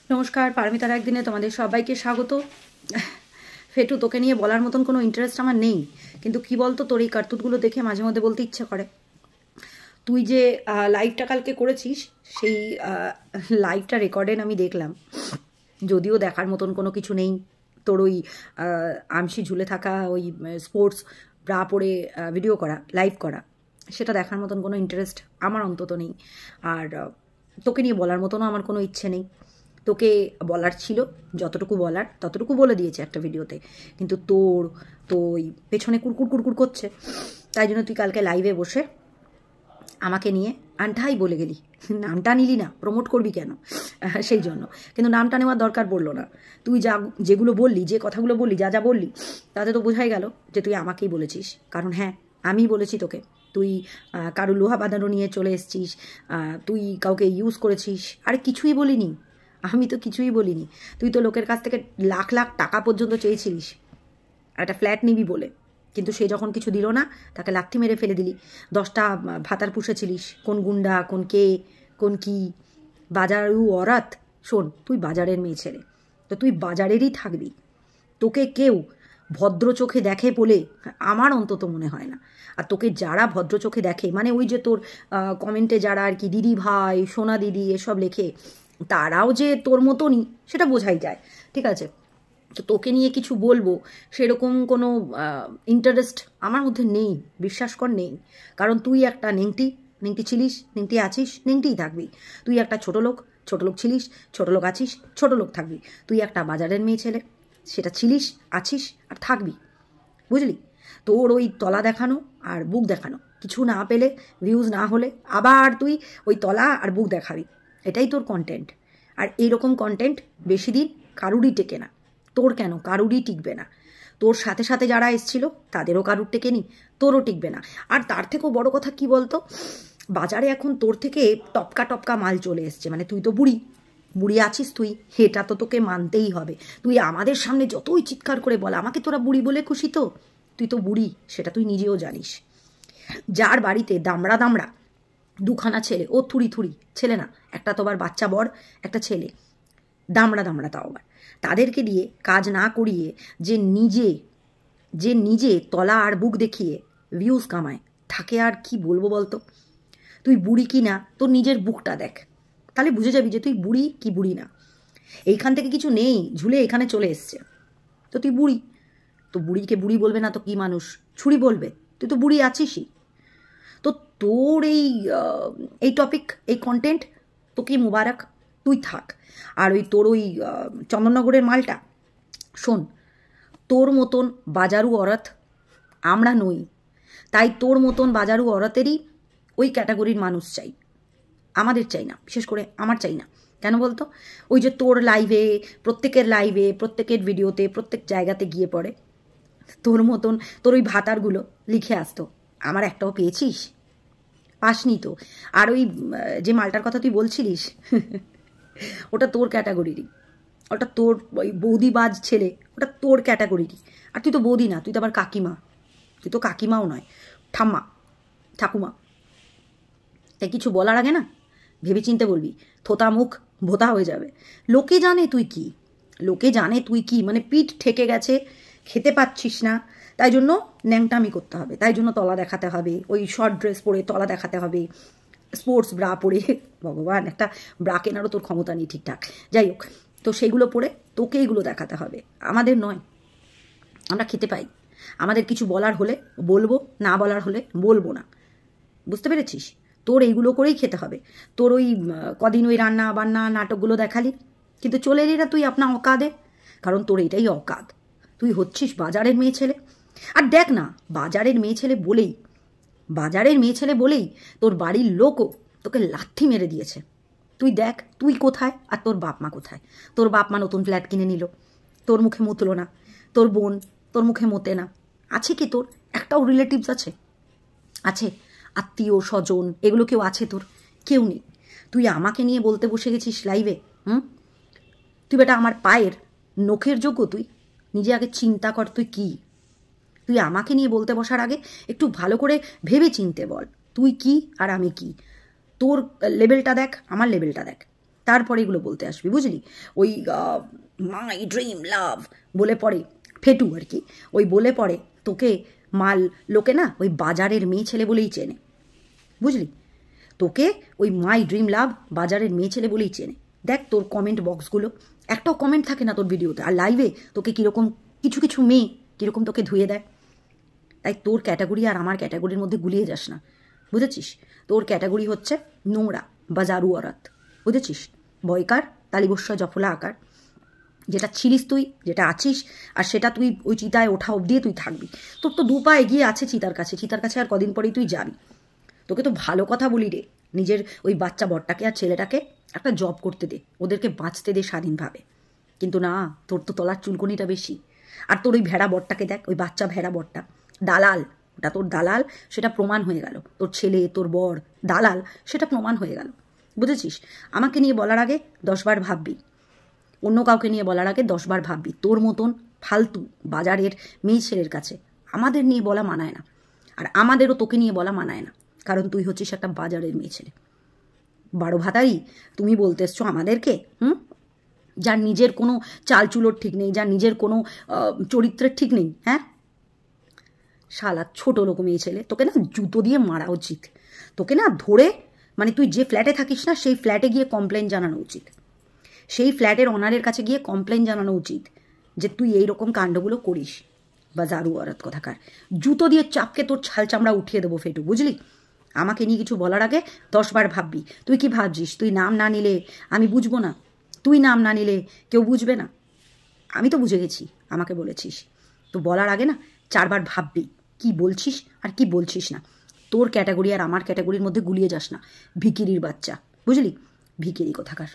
নমস্কার, পারমিতার একদিনে তোমাদের সবাইকে স্বাগত। ফেটু, তোকে নিয়ে বলার মতন কোনো ইন্টারেস্ট আমার নেই, কিন্তু কি বলতো, তোর এই কার্তুতগুলো দেখে মাঝে মধ্যে বলতে ইচ্ছে করে। তুই যে লাইভটা কালকে করেছিস, সেই লাইভটা রেকর্ডেন আমি দেখলাম, যদিও দেখার মতন কোনো কিছু নেই। তোর ওই আমসি ঝুলে থাকা ওই স্পোর্টস ব্রা পরে ভিডিও করা, লাইভ করা, সেটা দেখার মতন কোনো ইন্টারেস্ট আমার অন্তত নেই। আর তোকে নিয়ে বলার মতনও আমার কোনো ইচ্ছে নেই। তোকে বলার ছিল যতটুকু বলার ততটুকু বলে দিয়েছে একটা ভিডিওতে, কিন্তু তোর তো ওই পেছনে কুরকুর কুরকুর করছে, তাই জন্য তুই কালকে লাইভে বসে আমাকে নিয়ে আনটাই বলে গেলি। নামটা নিলি না, প্রমোট করবি কেন? সেই জন্য। কিন্তু নামটা নেওয়ার দরকার পড়লো না। তুই যেগুলো বললি, যে কথাগুলো বললি, যা বললি, তাতে তো বোঝাই গেল যে তুই আমাকেই বলেছিস। কারণ হ্যাঁ, আমিই বলেছি তোকে। তুই কারো লোহা বাঁধানো নিয়ে চলে এসছিস, তুই কাউকে ইউজ করেছিস, আর কিছুই বলিনি। আমি তো কিছুই বলিনি। তুই তো লোকের কাছ থেকে লাখ লাখ টাকা পর্যন্ত চেয়েছিলিস একটা ফ্ল্যাট নিবি বলে, কিন্তু সে যখন কিছু দিল না, তাকে লাথি মেরে ফেলে দিলি। 10টা ভাতার পুষেছিলিস, কোন গুন্ডা, কোন কে, কোন কি, বাজারু অরাত। শোন, তুই বাজারের মেয়ে ছেলে, তো তুই বাজারেরই থাকবি। তোকে কেউ ভদ্র চোখে দেখে বলে আমার অন্তত মনে হয় না। আর তোকে যারা ভদ্র চোখে দেখে, মানে ওই যে তোর কমেন্টে যারা আর কি দিদি ভাই, সোনা দিদি এসব লেখে, তারাও যে তোর মতনই সেটা বোঝাই যায়। ঠিক আছে, তো তোকে নিয়ে কিছু বলবো সেরকম কোনো ইন্টারেস্ট আমার মধ্যে নেই, বিশ্বাস কর, নেই। কারণ তুই একটা নেংটি ছিলিস, নেংটি আছিস, নেংটিই থাকবি। তুই একটা ছোট লোক ছিলিস, ছোট লোক আছিস, ছোট লোক থাকবি। তুই একটা বাজারের মেয়ে ছেলে, সেটা ছিলিস, আছিস, আর থাকবি। বুঝলি? তোর ওই তলা দেখানো আর বুক দেখানো, কিছু না পেলে, ভিউজ না হলে আবার তুই ওই তলা আর বুক দেখাবি, এটাই তোর কন্টেন্ট। আর এইরকম কন্টেন্ট বেশি দিন কারুরই টেকে না। তোর কেন, কারুরই টিকবে না। তোর সাথে সাথে যারা এসছিল তাদেরও কারুর টেকেনি, তোরও টিকবে না। আর তার থেকেও বড় কথা কি বলতো, বাজারে এখন তোর থেকে টপকা টপকা মাল চলে এসছে। মানে তুই তো বুড়ি আছিস, তুই এটা তো তোকে মানতেই হবে। তুই আমাদের সামনে যতই চিৎকার করে বল আমাকে তোরা বুড়ি বলে খুশি, তো তুই তো বুড়ি, সেটা তুই নিজেও জানিস। যার বাড়িতে দামড়া দামড়া দুখানা ছেলে, ও থুড়ি ছেলে না, একটা তো আবার বাচ্চা বর, একটা ছেলে, দামড়া তাও আবার, তাদেরকে দিয়ে কাজ না করিয়ে যে নিজে তলা আর বুক দেখিয়ে ভিউজ কামায়, থাকে আর কি বলবো বলতো? তুই বুড়ি কি না, তোর নিজের বুকটা দেখ, তাহলে বুঝে যাবি যে তুই বুড়ি কি বুড়ি না। এইখান থেকে কিছু নেই, ঝুলে এখানে চলে এসছে, তো তুই বুড়ি। তো বুড়িকে বুড়ি বলবে না তো কি মানুষ, ছুরি বলবে? তুই তো বুড়ি আছিসই। তো তোর এই টপিক, এই কন্টেন্ট, তোকে মুবারক, তুই থাক। আর ওই তোর ওই চন্দননগরের মালটা, শোন, তোর মতন বাজারু অরত আমরা নই, তাই তোর মতন বাজারু অরতেরই ওই ক্যাটাগরির মানুষ চাই, আমাদের চাই না, বিশেষ করে আমার চাই না। কেন বলতো? ওই যে তোর লাইভে, প্রত্যেকের ভিডিওতে, প্রত্যেক জায়গাতে গিয়ে পড়ে তোর মতন, তোর ওই ভাতারগুলো লিখে আসতো, আমার একটাও পেয়েছিস? পাসনি তো। আর ওই যে মালটার কথা তুই বলছিলিস, ওটা তোর ক্যাটাগরিরই, ওটা তোর ওই বৌদিবাজ ছেলে, ওটা তোর ক্যাটাগরিরই। আর তুই তো বৌদি না, তুই তো আবার কাকিমা, তুই তো কাকিমাও নয়, ঠাকুমা। তাই কিছু বলার আগে না ভেবে চিনতে বলবি, থোতা মুখ ভোতা হয়ে যাবে। লোকে জানে তুই কি, মানে পিঠ ঠেকে গেছে, খেতে পাচ্ছিস না, তাই জন্য ন্যাংটামি করতে হবে, তাই জন্য তলা দেখাতে হবে, ওই শর্ট ড্রেস পরে তলা দেখাতে হবে, স্পোর্টস ব্রা পরে। ভগবান, একটা ব্রা কেনারও তোর ক্ষমতা নেই ঠিকঠাক। যাই হোক, তো সেইগুলো পরে তোকে এইগুলো দেখাতে হবে, আমাদের নয়। আমরা খেতে পাই, আমাদের কিছু বলার হলে বলবো, না বলার হলে বলবো না। বুঝতে পেরেছিস? তোর এইগুলো করেই খেতে হবে। তোর ওই কদিন ওই রান্না বান্না নাটকগুলো দেখালি, কিন্তু চলে এলি না তুই আপনা অকাদে, কারণ তোর এটাই অকাদ। তুই হচ্ছিস বাজারের মেয়ে ছেলে। আর দেখ না, বাজারের মেয়ে ছেলে বলেই তোর বাড়ির লোকও তোকে লাথি মেরে দিয়েছে। তুই দেখ তুই কোথায় আর তোর বাপ মা কোথায়। তোর বাপ মা নতুন ফ্ল্যাট কিনে নিল, তোর মুখে মুতলো না। তোর বোন তোর মুখে মোতে না। আছে কি তোর একটাও রিলেটিভস আছে? আত্মীয় স্বজন এগুলো কেউ আছে তোর? কেউ নেই। তুই আমাকে নিয়ে বলতে বসে গেছিস লাইভে। তুই বেটা আমার পায়ের নখের যোগ্য? তুই নিজে আগে চিন্তা কর তুই কি। তুই আমাকে নিয়ে বলতে বসার আগে একটু ভালো করে ভেবে চিনতে বল তুই কি আর আমি কি। তোর লেভেলটা দেখ, আমার লেভেলটা দেখ, তারপরে এগুলো বলতে আসবি, বুঝলি? ওই মাই ড্রিম লাভ বলে পড়ে ফেটু আর কি, ওই বলে পড়ে তোকে মাল লোকে না ওই বাজারের মেয়ে ছেলে বলেই চেনে, বুঝলি? তোকে ওই মাই ড্রিম লাভ বাজারের মেয়ে ছেলে বলেই চেনে। দেখ তোর কমেন্ট বক্সগুলো, একটাও কমেন্ট থাকে না তোর ভিডিওতে, আর লাইভে তোকে কীরকম কিছু কিছু মেয়ে কীরকম তোকে ধুয়ে দেয়। তাই তোর ক্যাটাগরি আর আমার ক্যাটাগরির মধ্যে গুলিয়ে যাস না, বুঝেছিস? তোর ক্যাটাগরি হচ্ছে নোংরা বাজারু অরাত, বুঝেছিস? বয়কার তালিবস্য জফলা আকার, যেটা ছিলিস তুই, যেটা আছিস, আর সেটা তুই ওই চিতায় ওঠা অবধি তুই থাকবি। তোর তো 2 পা এগিয়ে আছে চিতার কাছে আর কদিন পরেই তুই যাবি। তোকে তো ভালো কথা বলি রে, নিজের ওই বাচ্চা বরটাকে আর ছেলেটাকে একটা জব করতে দে, ওদেরকে বাঁচতে দে স্বাধীনভাবে। কিন্তু না, তোর তো তলার চুলকনিটা বেশি। আর তোর ওই ভেড়া বরটাকে দেখ, ওই বাচ্চা ভেড়া বরটা দালাল, ওটা তোর দালাল, সেটা প্রমাণ হয়ে গেল। তোর ছেলে তোর বর দালাল, সেটা প্রমাণ হয়ে গেল, বুঝেছিস? আমাকে নিয়ে বলার আগে 10 বার ভাববি, অন্য কাউকে নিয়ে বলার আগে 10 বার ভাববি। তোর মতন ফালতু বাজারের মেয়ে ছেলের কাছে আমাদের নিয়ে বলা মানায় না, আর আমাদেরও তোকে নিয়ে বলা মানায় না, কারণ তুই হচ্ছিস একটা বাজারের মেয়ে ছেলে। 12 ভাতারি তুমি বলতে এসছো আমাদেরকে, যার নিজের কোনো চালচুলোর ঠিক নেই, যার নিজের কোনো চরিত্রের ঠিক নেই। হ্যাঁ শালা ছোট লোক মেয়ে ছেলে, তোকে না জুতো দিয়ে মারা উচিত। তোকে না ধরে, মানে তুই যে ফ্ল্যাটে থাকিস না সেই ফ্ল্যাটে গিয়ে কমপ্লেন জানানো উচিত, সেই ফ্ল্যাটের ওনারের কাছে গিয়ে কমপ্লেন জানানো উচিত যে তুই এইরকম কাণ্ডগুলো করিস। বা জারু অরাত কথাকার, জুতো দিয়ে চাপকে তোর ছাল চামড়া উঠিয়ে দেবো ফেটু, বুঝলি? আমাকে নিয়ে কিছু বলার আগে 10 বার ভাববি। তুই কি ভাবছিস তুই নাম না নিলে আমি বুঝবো না? তুই নাম না নিলে কেউ বুঝবে না? আমি তো বুঝে গেছি, আমাকে বলেছিস তো। বলার আগে না 4 বার ভাববি কি বলছিস আর কি বলছিস না। তোর ক্যাটাগরি আর আমার ক্যাটাগরির মধ্যে গুলিয়ে যাস না, ভিকিরির বাচ্চা, বুঝলি? ভিকিরি কোথাকার।